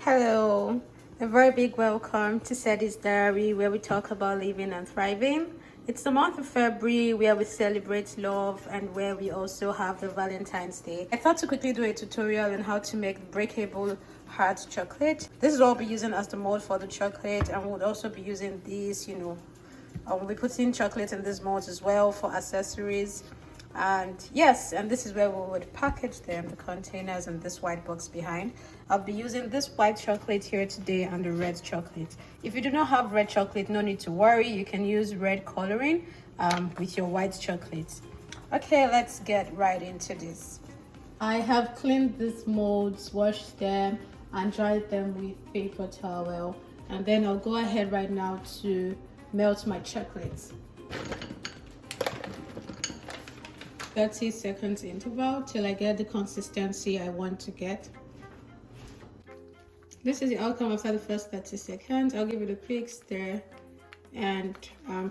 Hello, a very big welcome to Sadie's Diary, where we talk about living and thriving. It's the month of February where we celebrate love and where we also have the Valentine's Day. I thought to quickly do a tutorial on how to make breakable hard chocolate. This is what I'll be using as the mold for the chocolate, and we'll also be using these, we'll be putting chocolate in this mold as well for accessories. And yes, and this is where we would package them, the containers and this white box behind. I'll be using this white chocolate here today and the red chocolate. If you do not have red chocolate, no need to worry, you can use red coloring with your white chocolate. Okay, let's get right into this. I have cleaned these molds, washed them and dried them with paper towel, and then I'll go ahead right now to melt my chocolates. 30 seconds interval till I get the consistency I want to get. This is the outcome after the first 30 seconds. I'll give it a quick stir and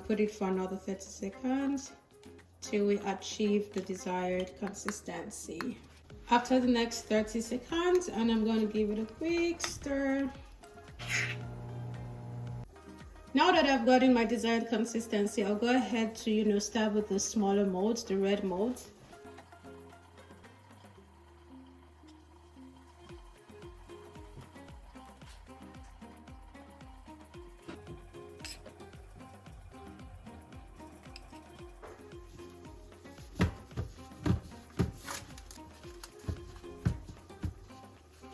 put it for another 30 seconds till we achieve the desired consistency. After the next 30 seconds, and I'm going to give it a quick stir. Now that I've gotten my desired consistency, I'll go ahead to, start with the smaller molds, the red molds.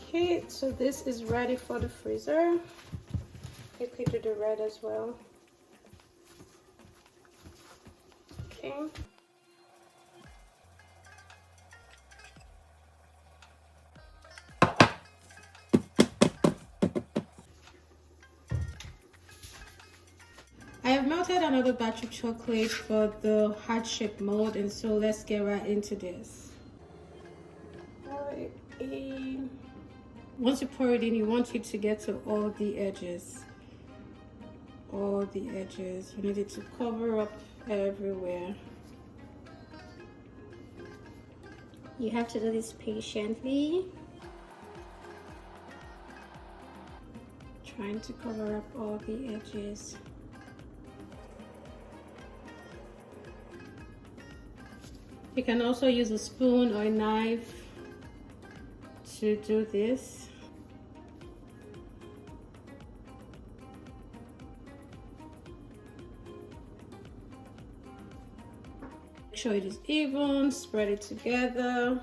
Okay, so this is ready for the freezer. Quickly do the red as well. Okay. I have melted another batch of chocolate for the heart-shaped mold, and so let's get right into this. Pour it in. Once you pour it in, you want it to get to all the edges. All the edges. You need it to cover up everywhere. You have to do this patiently. Trying to cover up all the edges. You can also use a spoon or a knife to do this. Make sure it is even, spread it together.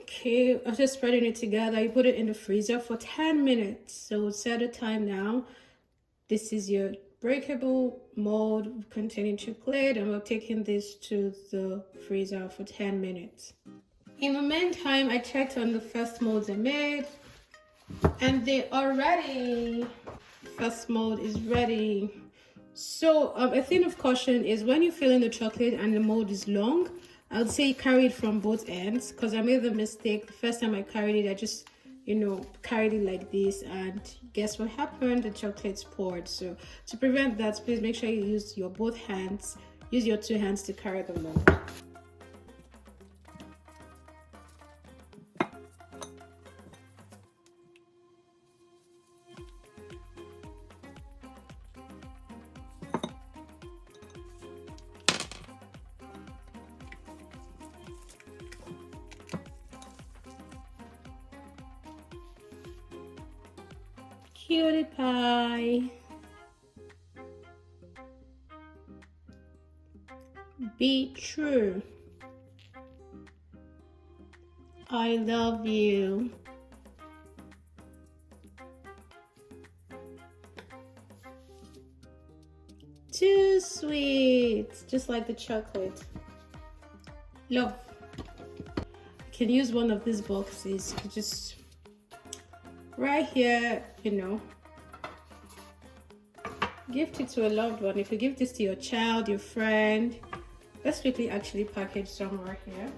Okay, after spreading it together, you put it in the freezer for 10 minutes. So set a time now. This is your breakable mold containing chocolate, and we're taking this to the freezer for 10 minutes. In the meantime, I checked on the first molds I made, and they are ready. First mold is ready. So a thing of caution is when you fill in the chocolate and the mold is long, I would say carry it from both ends, because I made the mistake the first time I carried it. I just carried it like this, and guess what happened? The chocolates poured. So to prevent that, please make sure you use your both hands. Use your two hands to carry the mold. Cutie pie. Be true. I love you. Too sweet, just like the chocolate. Love. You can use one of these boxes. You just right here, gift it to a loved one. If you give this to your child, your friend, let's quickly actually package somewhere here.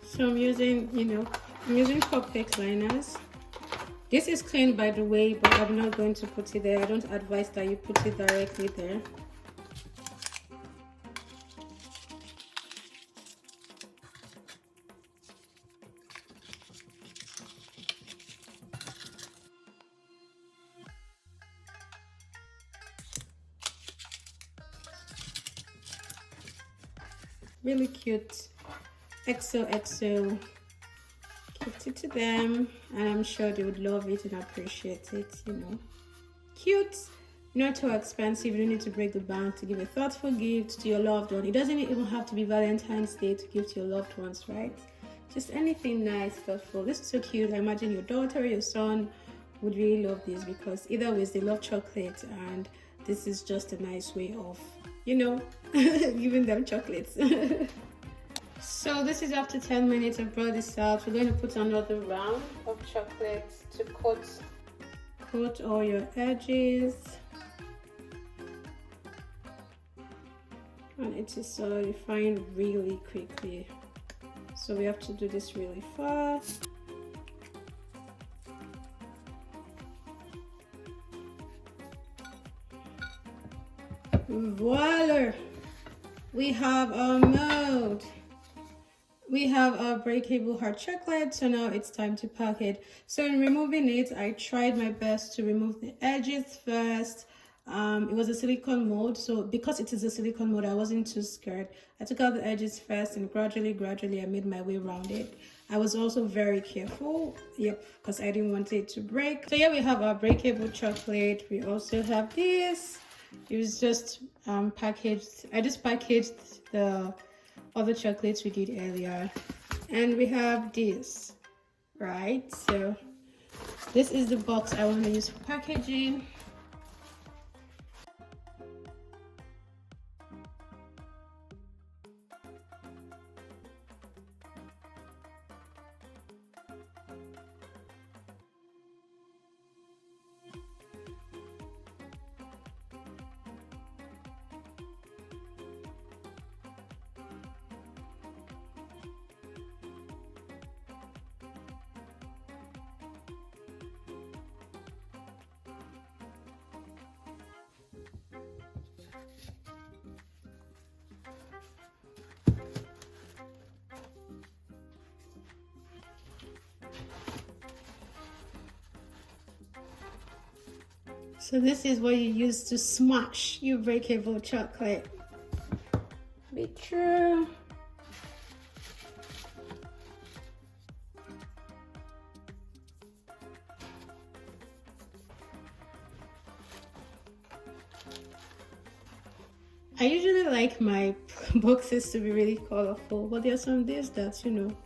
So I'm using cupcake liners. This is clean, by the way, but I'm not going to put it there. I don't advise that you put it directly there. Really cute. XOXO. Gift it to them, and I'm sure they would love it and appreciate it, you know. Cute, not too expensive. You don't need to break the bank to give a thoughtful gift to your loved one. It doesn't even have to be Valentine's Day to give to your loved ones, right? Just anything nice, thoughtful. This is so cute. I imagine your daughter or your son would really love this, because either ways they love chocolate, and this is just a nice way of, you know, giving them chocolates. So this is after 10 minutes. I brought this out. We're going to put another round of chocolate to coat all your edges, and it is solidifying really quickly, so we have to do this really fast. Voila, we have our mold. We have our breakable hot chocolate, so now it's time to pack it. So in removing it, I tried my best to remove the edges first. It was a silicone mold, so because it is a silicone mold, I wasn't too scared. I took out the edges first, and gradually I made my way around it. I was also very careful, because I didn't want it to break. So here we have our breakable chocolate. We also have this. It was just packaged. I just packaged the other chocolates we did earlier, and we have this, right? So this is the box I want to use for packaging. So this is what you use to smash your breakable chocolate. Be true. I usually like my boxes to be really colorful, but there are some days that, you know,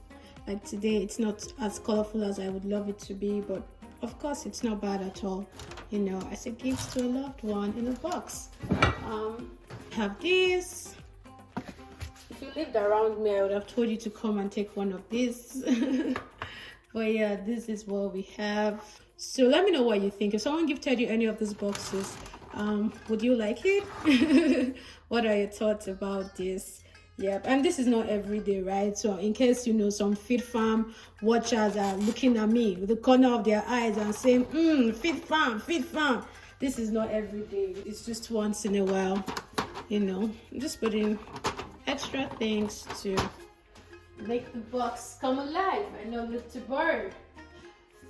like today it's not as colorful as I would love it to be, but of course it's not bad at all, you know, as a gift to a loved one in a box. Have this. If you lived around me, I would have told you to come and take one of these. But yeah, this is what we have. So let me know what you think. If someone gifted you any of these boxes, would you like it? What are your thoughts about this? Yep, and this is not every day, right? So in case, you know, some Feed Farm watchers are looking at me with the corner of their eyes and saying, Feed Farm, Feed Farm. This is not every day. It's just once in a while, you know. I'm just putting extra things to make the box come alive and not look too bored.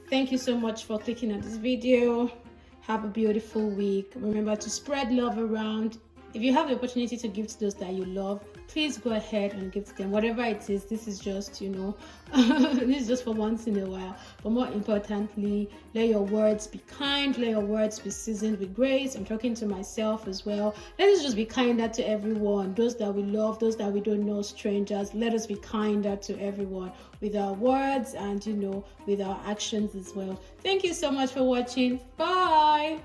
Thank you so much for clicking on this video. Have a beautiful week. Remember to spread love around. If you have the opportunity to give to those that you love, please go ahead and give to them. Whatever it is, this is just, you know, this is just for once in a while. But more importantly, let your words be kind. Let your words be seasoned with grace. I'm talking to myself as well. Let us just be kinder to everyone. Those that we love, those that we don't know, strangers. Let us be kinder to everyone with our words and, you know, with our actions as well. Thank you so much for watching. Bye.